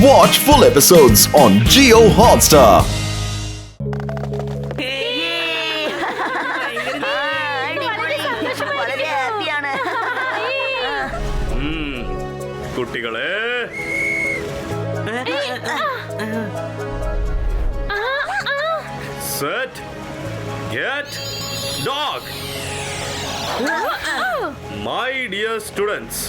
Watch full episodes on Jio Hotstar. കുട്ടികളെ set get dog. My dear students,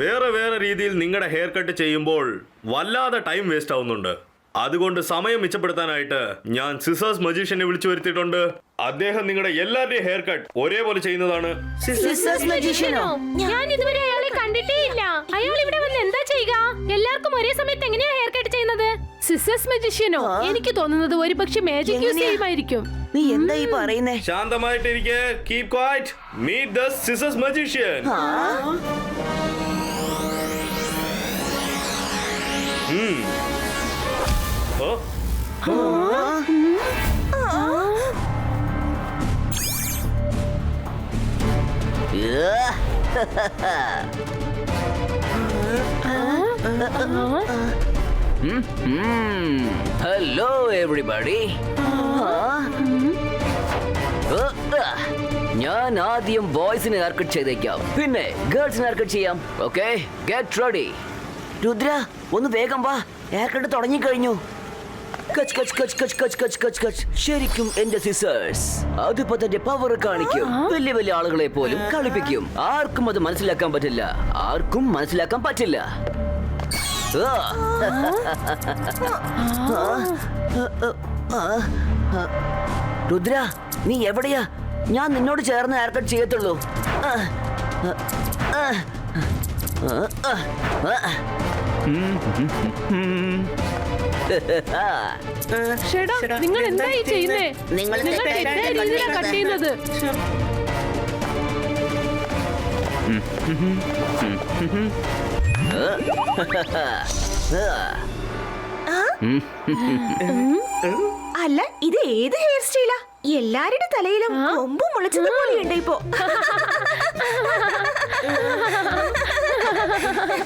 വേറെ വേറെ രീതിയിൽ നിങ്ങളുടെ ഹെയർ കട്ട് ചെയ്യുമ്പോൾ വല്ലാതെ ടൈം വേസ്റ്റ് ആവുന്നുണ്ട്. അതുകൊണ്ട് സമയം മിച്ചപ്പെടുത്താനായിട്ട് ഞാൻ സിസേഴ്സ് മജീഷ്യനെ വിളിച്ചു വരുത്തിയിട്ടുണ്ട്. അദ്ദേഹം നിങ്ങളുടെ എല്ലാവരുടെയും ഹെയർ കട്ട് ഒരേപോലെ ചെയ്യുന്നതാണ്. സിസേഴ്സ് മജീഷ്യനോ? ഞാൻ ഇതുവരെ അയാളെ കണ്ടിട്ടേ ഇല്ല. അയാൾ ഇവിടെ വന്ന് എന്താ ചെയ്യുക? എല്ലാവർക്കും ഒരേ സമയത്ത് എങ്ങനെയാ ഹെയർ കട്ട് ചെയ്യുന്നത്? സിസേഴ്സ് മജീഷ്യനോ? എനിക്ക് തോന്നുന്നത് ഒരുപക്ഷെ മാജിക് യൂസ് ചെയ്യുമായിരിക്കും. നീ എന്താ ഈ പറയുന്നേ? ശാന്തമായിട്ടിരിക്കെ. Keep quiet. Meet the scissors magician. Hello everybody. ഞാൻ ആദ്യം ബോയ്സിനെ ഹെയർ കട്ട് ചെയ്തേക്കാം, പിന്നെ ഗേൾസിനെ ഹെയർ കട്ട് ചെയ്യാം. Okay, get ready. രുദ്ര, ഒന്ന് വേഗം വാ, ഹെയർ കട്ട് തുടങ്ങിക്കഴിഞ്ഞു. കച്ച് കച്ച് കച്ച് കച്ച് കച്ച് കച്ച് കച്ച് കച്ച്. ശരിക്കും എന്റെ സിസേഴ്സ് അതിപ്പോ തന്റെ പവർ കാണിക്കും. വലിയ വലിയ ആളുകളെ പോലും കളിപ്പിക്കും. ആർക്കും അത് മനസ്സിലാക്കാൻ പറ്റില്ല. ആർക്കും മനസ്സിലാക്കാൻ പറ്റില്ല. രുദ്ര, നീ എവിടെയാ? ഞാൻ നിന്നോട് ചേർന്ന് ഹെയർ കട്ട് ചെയ്യത്തുള്ളൂ. നിങ്ങൾ എന്തായി ചെയ്യുന്നേ? നിങ്ങൾ തെറ്റായ രീതിയിലാണ് കട്ട് ചെയ്യുന്നത്. അല്ല, ഇത് ഏത് ഹെയർ സ്റ്റൈലാ? എല്ലാരുടെ തലയിലും കൊമ്പ് മുളച്ചതുപോലെയുണ്ട് ഇപ്പോ.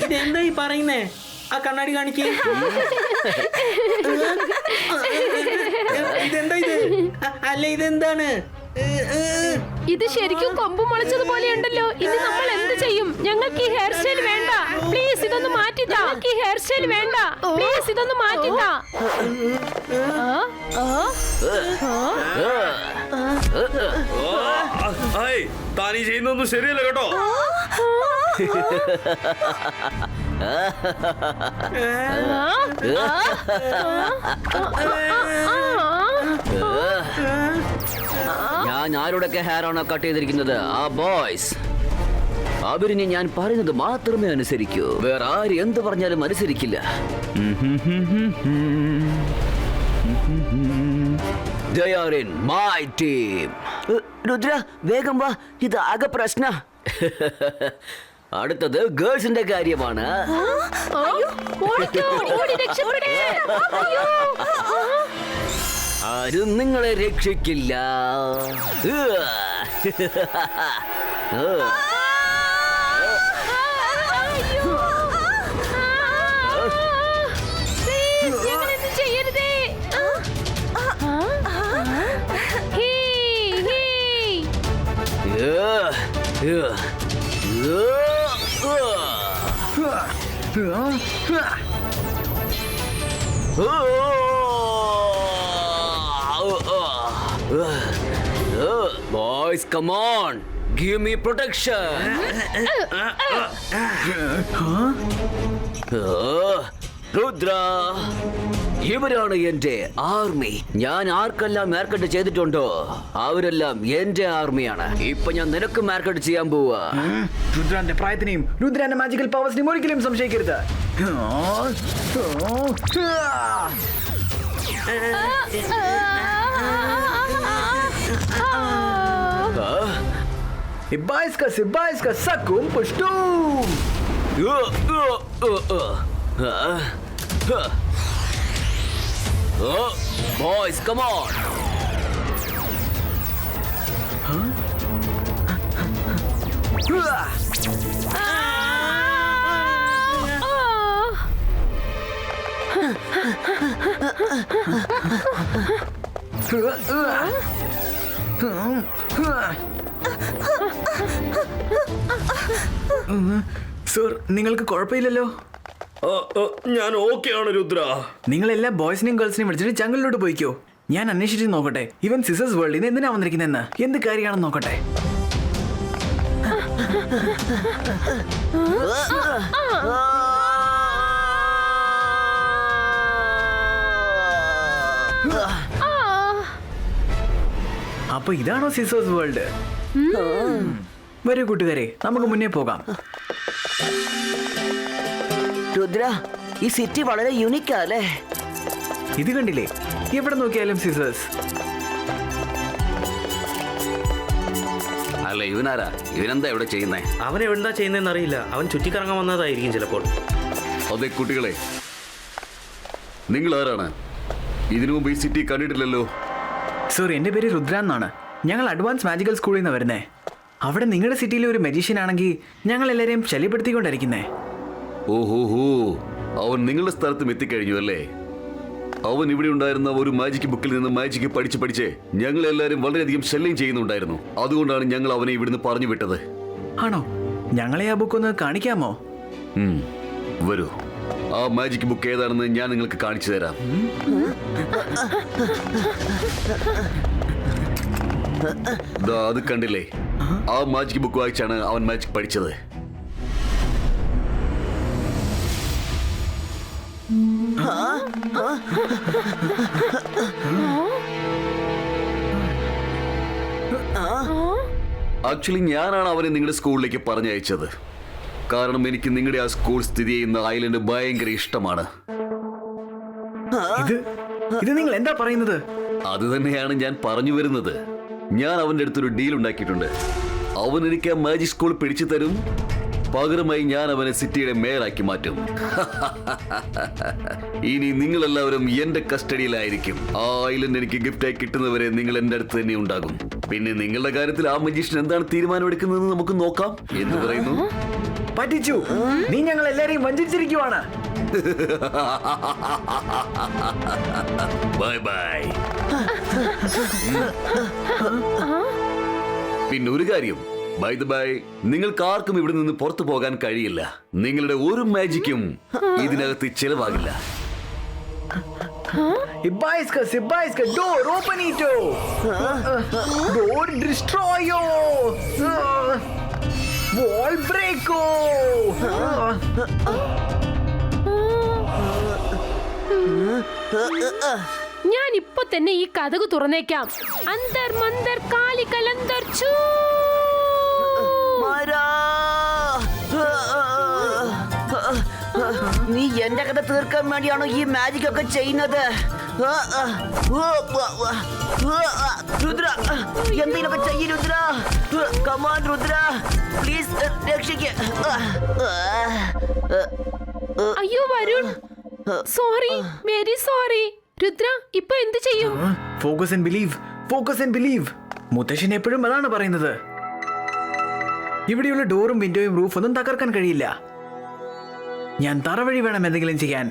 ഇതെന്തായി പറയുന്നേ? ആ കണ്ണാടി കാണിക്കേ. ഇതെന്താ ഇത്? അല്ല, ഇതെന്താണ്? ഇത് ശരിക്കും കൊമ്പ് മുളച്ചതുപോലെയുണ്ടല്ലോ. ഇത് നമ്മൾ എന്ത് ചെയ്യും? ഞങ്ങൾക്ക് ഈ ഹെയർ സ്റ്റൈൽ വേണ്ട. പ്ലീസ് ഇതൊന്ന് മാറ്റിത്താ. ഈ ഹെയർ സ്റ്റൈൽ വേണ്ട. പ്ലീസ് ഇതൊന്ന് മാറ്റിത്താ. താനീ ചെയ്യുന്നൊന്നും ശരിയല്ല കേട്ടോ. ഞാൻ ആരോടൊക്കെ ഹെയർ ആണോ കട്ട് ചെയ്തിരിക്കുന്നത്, ആ ബോയ്സ് അവരിനി ഞാൻ പറയുന്നത് മാത്രമേ അനുസരിക്കൂ. വേറെ ആര് എന്ത് പറഞ്ഞാലും അനുസരിക്കില്ല. They are in my team. Rudra, വേഗം വാ, ഇത് ആകെ പ്രശ്ന. അടുത്തത് ഗേൾസിന്റെ കാര്യമാണ്. ആരും നിങ്ങളെ രക്ഷിക്കില്ല. Boys, come on, give me protection. Rudra, ഇവരാണ് എന്റെ ആർമി. ഞാൻ ആർക്കെല്ലാം ഹെയർകട്ട് ചെയ്തിട്ടുണ്ടോ അവരെല്ലാം എന്റെ ആർമിയാണ്. ഇപ്പൊ ഞാൻ നിനക്ക് ഹെയർകട്ട് ചെയ്യാൻ പോവാ. രുദ്രന്റെ പ്രായത്തിനെയും രുദ്രന്റെ മാജിക്കൽ പവേഴ്സിനെയും ഒരിക്കലും സംശയിക്കരുത്. Ibaiska sakum pushtum. Boys, come on. Sir, നിങ്ങൾക്ക് കുഴപ്പമില്ലല്ലോ? ഞാൻ ഓക്കെയാണ് രുദ്ര. നിങ്ങൾ എല്ലാ ബോയ്സിനെയും ഗേൾസിനെയും വിളിച്ചിട്ട് ജംഗലിലോട്ട് പോയിക്കോ. ഞാൻ അന്വേഷിച്ച് നോക്കട്ടെ ഇവൻ സിസേഴ്സ് വേൾഡിൽ നിന്ന് എന്തിനാ വന്നിരിക്കുന്നതെന്ന്, എന്ത് കാര്യമാണെന്ന് നോക്കട്ടെ. അപ്പൊ ഇതാണോ സിസേഴ്സ് വേൾഡ്? വരൂ കൂട്ടുകാരെ, നമുക്ക് മുന്നേ പോകാം. രുദ്ര, ഈ സിറ്റി വളരെ യുണീക്കാ അല്ലേ? ഇത് കണ്ടില്ലേ, എവിടെ നോക്കിയാലും സിസേഴ്സ്. അല്ല, ഇവനാരാ? ഇവനെന്താ ഇവിടെ ചെയ്യുന്നേ? അവൻ എവിടെന്താ ചെയ്യുന്നതെന്ന് അറിയില്ല. അവൻ ചുറ്റിക്കറങ്ങാൻ വന്നതായിരിക്കും ചിലപ്പോൾ. അതെ കുട്ടികളെ, നിങ്ങൾ ആരാണ്? ഇതിനു മുമ്പ് ഈ സിറ്റി കണ്ടിട്ടില്ലല്ലോ. സർ, എൻ്റെ പേര് രുദ്ര എന്നാണ്. ഞങ്ങൾ അഡ്വാൻസ് മാജിക്കൽ സ്കൂളിൽ നിന്ന് വരുന്നേ. അവിടെ നിങ്ങളുടെ സിറ്റിയിലെ ഒരു മജീഷ്യൻ ആണെങ്കിൽ ഞങ്ങൾ എല്ലാവരെയും ശല്യപ്പെടുത്തിക്കൊണ്ടിരിക്കുന്നേ. ഓഹോഹോ, അവൻ നിങ്ങളുടെ സ്ഥലത്തും എത്തിക്കഴിഞ്ഞു അല്ലേ? അവൻ ഇവിടെ ഉണ്ടായിരുന്ന ഒരു മാജിക് ബുക്കിൽ നിന്ന് മാജിക് പഠിച്ച് ഞങ്ങളെല്ലാവരും വളരെയധികം ശല്യം ചെയ്യുന്നുണ്ടായിരുന്നു. അതുകൊണ്ടാണ് ഞങ്ങൾ അവനെ ഇവിടുന്ന് പറഞ്ഞു വിട്ടത്. ആണോ? ഞങ്ങളെ ആ ബുക്ക് ഒന്ന് കാണിക്കാമോ? വരൂ, ആ മാജിക് ബുക്ക് ഏതാണെന്ന് ഞാൻ നിങ്ങൾക്ക് കാണിച്ചു തരാം. അത് കണ്ടില്ലേ? ആ മാജിക് ബുക്ക് വായിച്ചാണ് അവൻ മാജിക് പഠിച്ചത്. ആക്ച്വലി ഞാനാണ് അവനെ നിങ്ങളുടെ സ്കൂളിലേക്ക് പറഞ്ഞയച്ചത്. കാരണം എനിക്ക് നിങ്ങളുടെ ആ സ്കൂൾ സ്ഥിതി ചെയ്യുന്ന ഐലൻഡ് ഭയങ്കര ഇഷ്ടമാണ്. ഇത് നിങ്ങൾ എന്താ പറയുന്നത്? അത് തന്നെയാണ് ഞാൻ പറഞ്ഞു വരുന്നത്. ഞാൻ അവന്റെ അടുത്തൊരു ഡീൽ ഉണ്ടാക്കിയിട്ടുണ്ട്. അവൻ എനിക്ക് ആ മാജിക് സ്കൂൾ പിടിച്ചു തരും, പകരമായി ഞാൻ അവനെ സിറ്റിയുടെ മേയറാക്കി മാറ്റും. ഇനി നിങ്ങളെല്ലാവരും എന്റെ കസ്റ്റഡിയിലായിരിക്കും. ആ ഐലൻഡ് എനിക്ക് ഗിഫ്റ്റായി കിട്ടുന്നവരെ നിങ്ങൾ എന്റെ അടുത്ത് തന്നെ ഉണ്ടാകും. പിന്നെ നിങ്ങളുടെ കാര്യത്തിൽ ആ മജീഷ്യൻ എന്താണ് തീരുമാനമെടുക്കുന്നതെന്ന് നമുക്ക് നോക്കാം. എന്ന് പറയുന്നു? പറ്റിച്ചു, നീ ഞങ്ങൾ എല്ലാരെയും വഞ്ചിച്ചിരിക്കുവാണ്. Bye bye. പിന്നെ ഒരു കാര്യം, ബൈ ദ ബൈ, നിങ്ങൾക്ക് ആർക്കും ഇവിടെ നിന്ന് പുറത്തു പോകാൻ കഴിയില്ല. നിങ്ങളുടെ ഒരു മാജിക്കും ഇതിനകത്ത് ചിലവാകില്ല. Door, open it. Door destroyo. Wall breako. ഞാൻ ഇപ്പൊ തന്നെ ഈ കതക് തുറന്നേക്കാം. അന്തർ മന്തർ കാലി കലന്തർ ചൂ. നീ എന്റെ കഥ തീർക്കാൻ വേണ്ടിയാണോ ഈ മാജിക് ഒക്കെ ചെയ്യുന്നത്? രുദ്ര, എന്തെങ്കിലുമൊക്കെ ചെയ്യ് രുദ്ര. കമാൻ രുദ്ര, പ്ലീസ് രക്ഷിക്ക്. അയ്യോ Varun, sorry, very sorry. Rudra, ഇപ്പൊ എന്ത് ചെയ്യും? Focus and believe. മുത്തശ്ശൻ എപ്പോഴും അതാണ് പറയുന്നത്. ഇവിടെയുള്ള ഡോറും വിൻഡോയും റൂഫൊന്നും തകർക്കാൻ കഴിയില്ല. ഞാൻ തറവഴി വേണം എന്തെങ്കിലും ചെയ്യാൻ.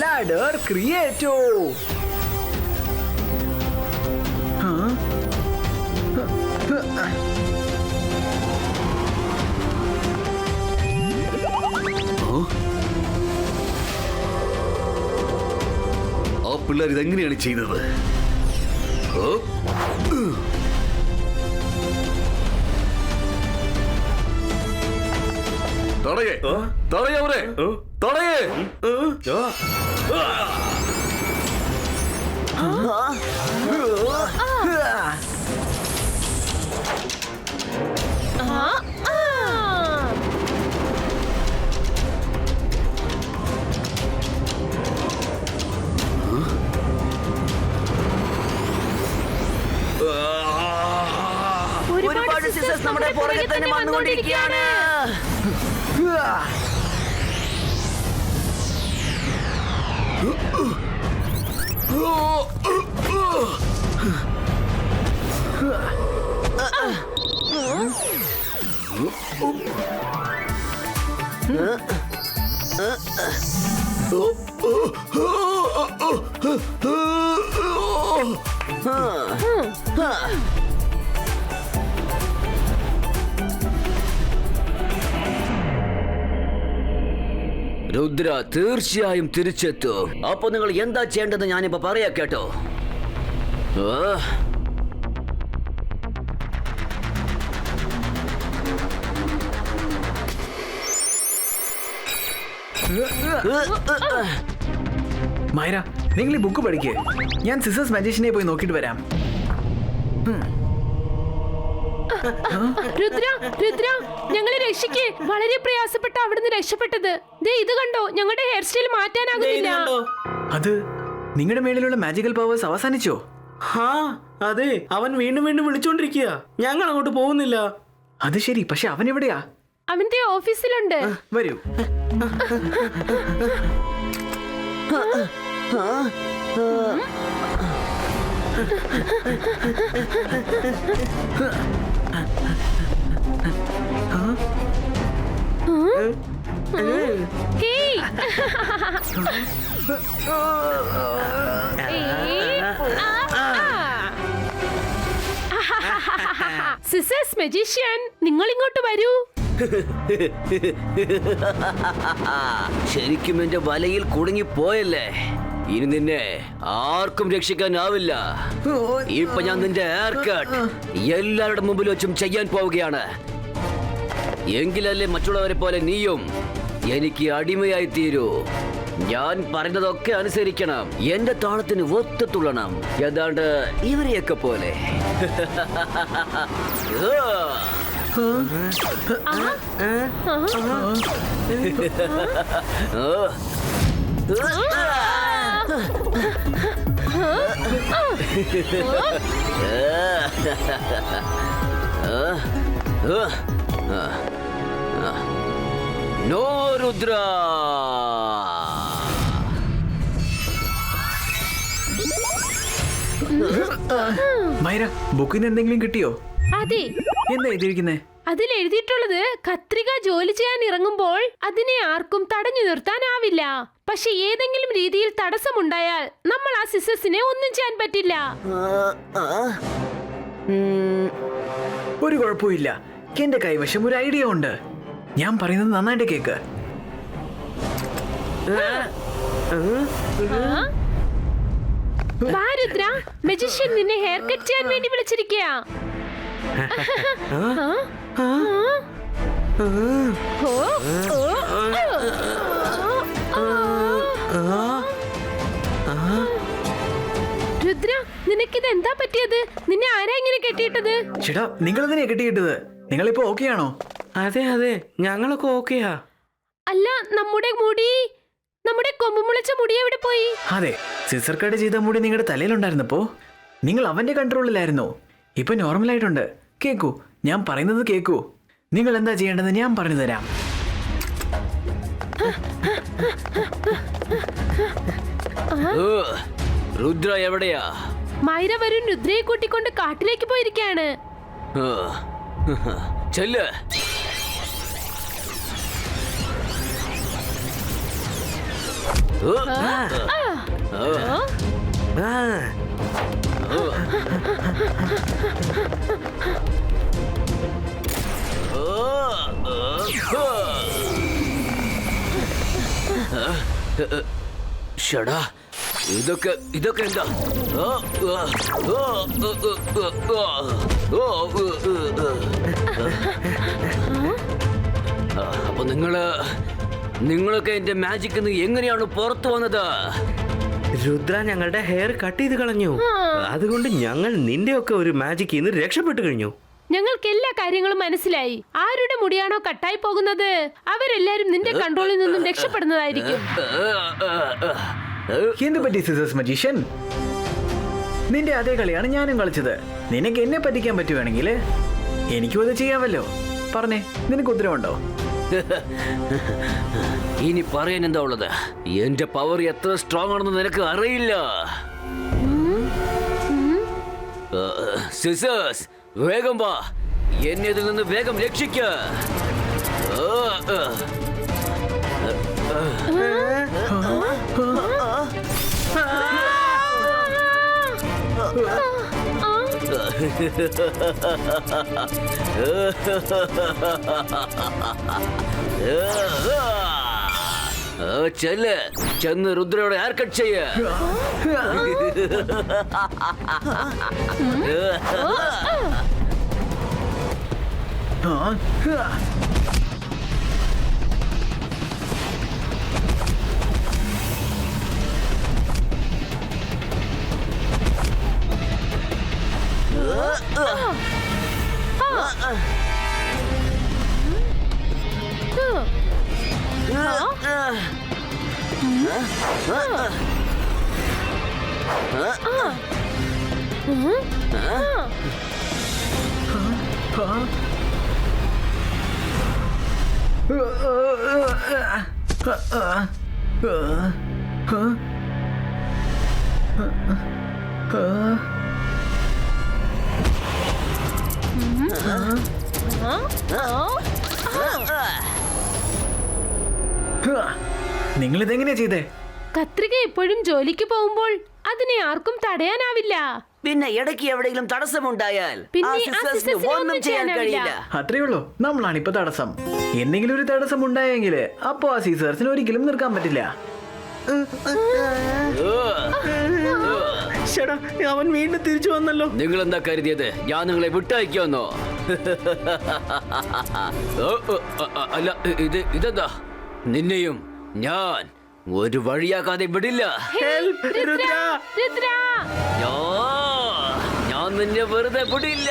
ladder creato. ആ പിള്ളേർ ഇതെങ്ങനെയാണ് ചെയ്തത്? തടയേ, തടയവരെ, തടയേ. ഒരുപാട് സിസ്റ്റേഴ്സ് നമ്മുടെ പുറകെ തന്നെ വന്നുകൊണ്ടിരിക്കുകയാണ്. രുദ്ര തീർച്ചയായും തിരിച്ചെത്തും. അപ്പൊ നിങ്ങൾ എന്താ ചെയ്യേണ്ടത് ഞാനിപ്പോ പറയാ കേട്ടോ. മൈര, നിങ്ങൾ ഈ ബുക്ക് പഠിക്കേ. ഞാൻ സിസേഴ്സ് മജീഷ്യനെ പോയി നോക്കിയിട്ട് വരാം. രുദ്ര, രുദ്ര, ഞങ്ങളെ രക്ഷിക്കേ. വളരെ പ്രയാസപ്പെട്ട് അവിടുന്ന് രക്ഷപ്പെട്ടത്. ദേ ഇത് കണ്ടോ, ഞങ്ങളുടെ ഹെയർ സ്റ്റൈൽ മാറ്റാനാകുന്നില്ല. അത് നിങ്ങളുടെ മേളിലുള്ള മാജിക്കൽ പവേഴ്സ് അവസാനിച്ചോ? അതെ, അവൻ വീണ്ടും വീണ്ടും വിളിച്ചോണ്ടിരിക്കുക. ഞങ്ങൾ അങ്ങോട്ട് പോകുന്നില്ല. അത് ശരി, പക്ഷെ അവൻ എവിടെയാ? അവന്റെ ഓഫീസിലുണ്ട്. വരൂ. ഹേയ്. സിസേഴ്സ് മജീഷ്യൻ, നിങ്ങൾ ഇങ്ങോട്ട് വരൂ. ശരിക്കും എന്റെ വലയിൽ കുടുങ്ങി പോയല്ലേ. ഇനി നിന്നെ ആർക്കും രക്ഷിക്കാനാവില്ല. ഇപ്പൊ ഞാൻ നിന്റെ ഹെയർ കട്ട് എല്ലാവരുടെ മുമ്പിൽ വെച്ചും ചെയ്യാൻ പോവുകയാണ്. എങ്കിലല്ലേ മറ്റുള്ളവരെ പോലെ നീയും എനിക്ക് അടിമയായി തീരൂ. ഞാൻ പറയുന്നതൊക്കെ അനുസരിക്കണം. എന്റെ താളത്തിന് ഒത്തു തുള്ളണം. ഏതാണ്ട് ഇവരെയൊക്കെ പോലെ. നോ രുദ്ര. മൈര, ബുക്കിന് എന്തെങ്കിലും കിട്ടിയോ? അതെ, എന്താ എഴുതിയിരിക്കുന്നേ? അതിൽ എഴുതിയിട്ടുള്ളത് കത്രിക ജോലി ചെയ്യാൻ ഇറങ്ങുമ്പോൾ അതിനെ ആർക്കും തടഞ്ഞു നിർത്താനാവില്ല. പക്ഷെ ഏതെങ്കിലും രീതിയിൽ തടസ്സമുണ്ടായാൽ നമ്മൾ ആ സിസേഴ്സിനെ ഒന്നും ചെയ്യാൻ പറ്റില്ല. ഒരു കുഴപ്പമില്ല. എന്റെ കൈവശം ഒരു ഐഡിയ ഉണ്ട്. ഞാൻ പറയുന്നത് നന്നായിട്ട് കേക്ക്. രുദ്ര, മജീഷ്യൻ നിന്നെ ഹെയർ കട്ട് ചെയ്യാൻ വേണ്ടി വിളിച്ചിരിക്കുക. രുദ്ര, നിനക്കിത് എന്താ പറ്റിയത്? നിന്നെ ആരാ ഇങ്ങനെ കെട്ടിയിട്ടത്? ചേട്ടാ, നിങ്ങൾ എന്തിനാ കെട്ടിയിട്ടത്? നിങ്ങളിപ്പോ ഓക്കെ ആണോ? അതെ അതെ, ഞങ്ങളൊക്കെ ഓക്കെയാ. അല്ല, നമ്മുടെ കൊമ്പ് മുളച്ച മുടി എവിടെ പോയി? അതെ, സിസർ കട്ട് ചെയ്ത മുടി നിങ്ങളുടെ തലയിലുണ്ടായിരുന്നപ്പോ നിങ്ങൾ അവന്റെ കൺട്രോളിലായിരുന്നു. ഇപ്പൊ നോർമൽ ആയിട്ടുണ്ട്. കേക്കൂ, ഞാൻ പറയുന്നത് കേക്കൂ. നിങ്ങൾ എന്താ ചെയ്യേണ്ടത് ഞാൻ പറഞ്ഞു തരാം. രുദ്ര എവിടെയാ? മൈര വരും രുദ്രയെ കൂട്ടിക്കൊണ്ട് കാട്ടിലേക്ക് പോയിരിക്കാണ്. ചെല്ല്. ഷടാ, ഇതൊക്കെ എന്താ? അപ്പൊ നിങ്ങളൊക്കെ എന്റെ മാജിക് എങ്ങനെയാണ് പുറത്തു വന്നത്? രുദ്ര ഞങ്ങളുടെ ഹെയർ കട്ട് ചെയ്ത് കളഞ്ഞു. അതുകൊണ്ട് ഞങ്ങൾ നിന്റെയൊക്കെ ഒരു മാജിക്കിൽ നിന്ന് രക്ഷപ്പെട്ടു കഴിഞ്ഞു. ഞങ്ങൾക്ക് എല്ലാ കാര്യങ്ങളും മനസ്സിലായി. ആരുടെ മുടിയാണോ കട്ടായി പോകുന്നത് അവരെല്ലാരും നിന്റെ കൺട്രോളിൽ നിന്നും രക്ഷപ്പെടുന്നതായിരിക്കും. എന്ത് പറ്റി സിസേഴ്സ് മജീഷ്യൻ? നിന്റെ അതേ കളിയാണ് ഞാനും കളിച്ചത്. നിനക്ക് എന്നെ പറ്റിക്കാൻ പറ്റുവാണെങ്കിൽ എനിക്കും അത് ചെയ്യാമല്ലോ. പറഞ്ഞേ, നിനക്ക് ഉത്തരവുണ്ടോ? ഇനി പറയാൻ എന്താ ഉള്ളത്? എന്റെ പവർ എത്ര സ്ട്രോങ് ആണെന്ന് നിനക്ക് അറിയില്ല. സിസേഴ്സ്, വേഗം വാ. എന്നെ ഇതിൽ നിന്ന് വേഗം രക്ഷിക്ക. ചെല്ല്, ചെന്ന് രുദ്രയുടെ ഹെയർ കട്ട് ചെയ്യ. നിങ്ങൾ ഇതെങ്ങനെയാ ചെയ്തേ? കത്രിക എപ്പോഴും ജോലിക്ക് പോകുമ്പോൾ അതിനെ ആർക്കും തടയാനാവില്ല. പിന്നെ ഇടയ്ക്ക് എവിടെയെങ്കിലും തടസ്സമുണ്ടായാൽ പിന്നെ ആ ആ സിസ്റ്റേഴ്സിന് സിസ്റ്റേഴ്സിന് ഒന്നും ചെയ്യാൻ കഴിയില്ല. അത്രേ ഉള്ളൂ. നമ്മളാണ് ഇപ്പൊ തടസ്സം. എന്തെങ്കിലും ഒരു തടസ്സം ഉണ്ടായെങ്കിൽ അപ്പോ ആ സീസേഴ്സിന് ഒരിക്കലും നിൽക്കാൻ പറ്റില്ല. ചേട്ടാ, അവൻ വീണ്ടും തിരിച്ചു വന്നല്ലോ. നിങ്ങൾ എന്താ കരുതിയത് ഞാൻ നിങ്ങളെ വിട്ടയക്കുമെന്നോ? അല്ല, ഇതെന്താ? നിന്നെയും ഞാൻ ഒരു വഴിയാക്കാതെ വിടില്ല. രുദ്ര, ഞാൻ നിന്നെ വെറുതെ വിടില്ല.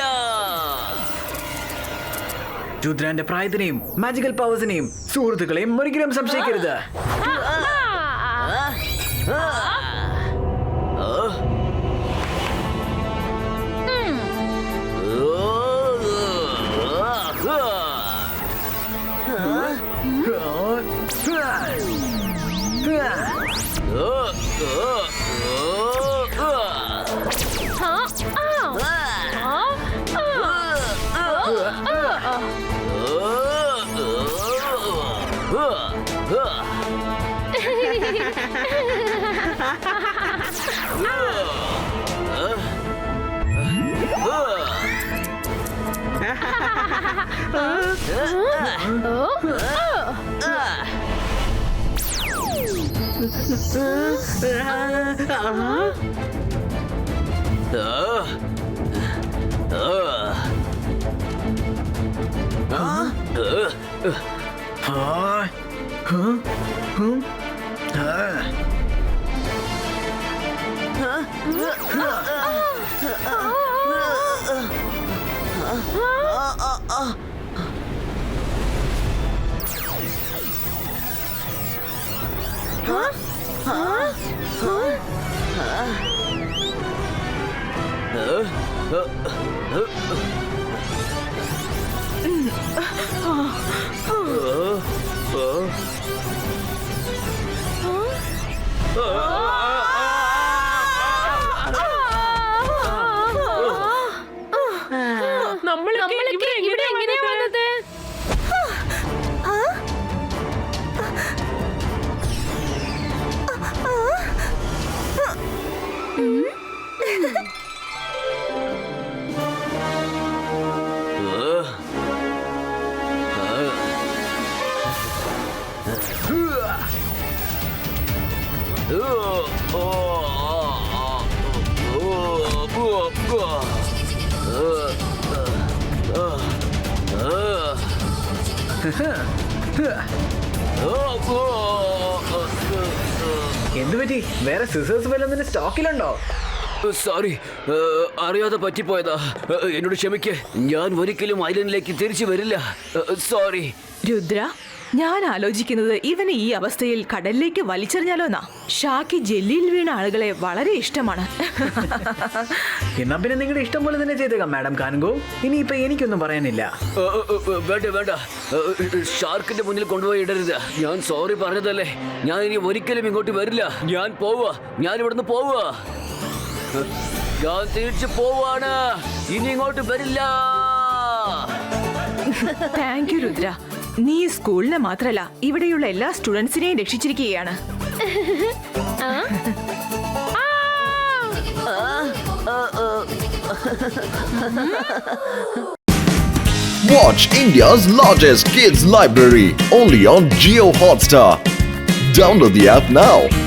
രുദ്രാന്റെ പ്രായത്തിനെയും മാജിക്കൽ പവേഴ്സിനെയും സുഹൃത്തുക്കളെയും ഒരിക്കലും സംശയിക്കരുത്. നമ്മളൊക്കെ ഇവിടെ എങ്ങനെയാ വന്നത്? എന്തുപറ്റി? വേറെ സിസേഴ്സ് വല്ലതിന് സ്റ്റോക്കിലുണ്ടോ? സോറി, അറിയാതെ പറ്റിപ്പോയതാ. എന്നോട് ക്ഷമിക്ക്. ഞാൻ ഒരിക്കലും ഐലൻഡിലേക്ക് തിരിച്ചു വരില്ല. സോറി. രുദ്ര, ഞാൻ ആലോചിക്കുന്നത് ഇവനെ ഈ അവസ്ഥയിൽ കടലിലേക്ക് വലിച്ചെറിഞ്ഞാലോന്നാ. ഷാക്ക് ജെല്ലിയിൽ വീണ ആളുകളെ വളരെ ഇഷ്ടമാണ്. എന്നാ പിന്നെ നിങ്ങളുടെ ഇഷ്ടം പോലെ തന്നെ ചെയ്തേക്കാം മാഡം കാൻഗോ. ഇനിയിപ്പൊ എനിക്കൊന്നും പറയാനില്ല. വേണ്ട വേണ്ട, ഷാർക്കിന്റെ മുന്നിൽ കൊണ്ടുപോയി ഇടരുത്. ഞാൻ സോറി പറഞ്ഞതല്ലേ. ഞാൻ ഇനി ഒരിക്കലും ഇങ്ങോട്ട് വരില്ല. ഞാൻ പോവാ. ഞാൻ ഇവിടുന്ന് പോവാ. ഞാൻ തിരിച്ചു പോവാണ്. ഇനി ഇങ്ങോട്ട് വരില്ല. Thank you Rudra. നീ സ്കൂളിനെ മാത്രല്ല ഇവിടെയുള്ള എല്ലാ സ്റ്റുഡൻസിനെയും രക്ഷിച്ചിരിക്കുകയാണ്. Watch India's largest kids library only on Geo Hotstar. Download the app now.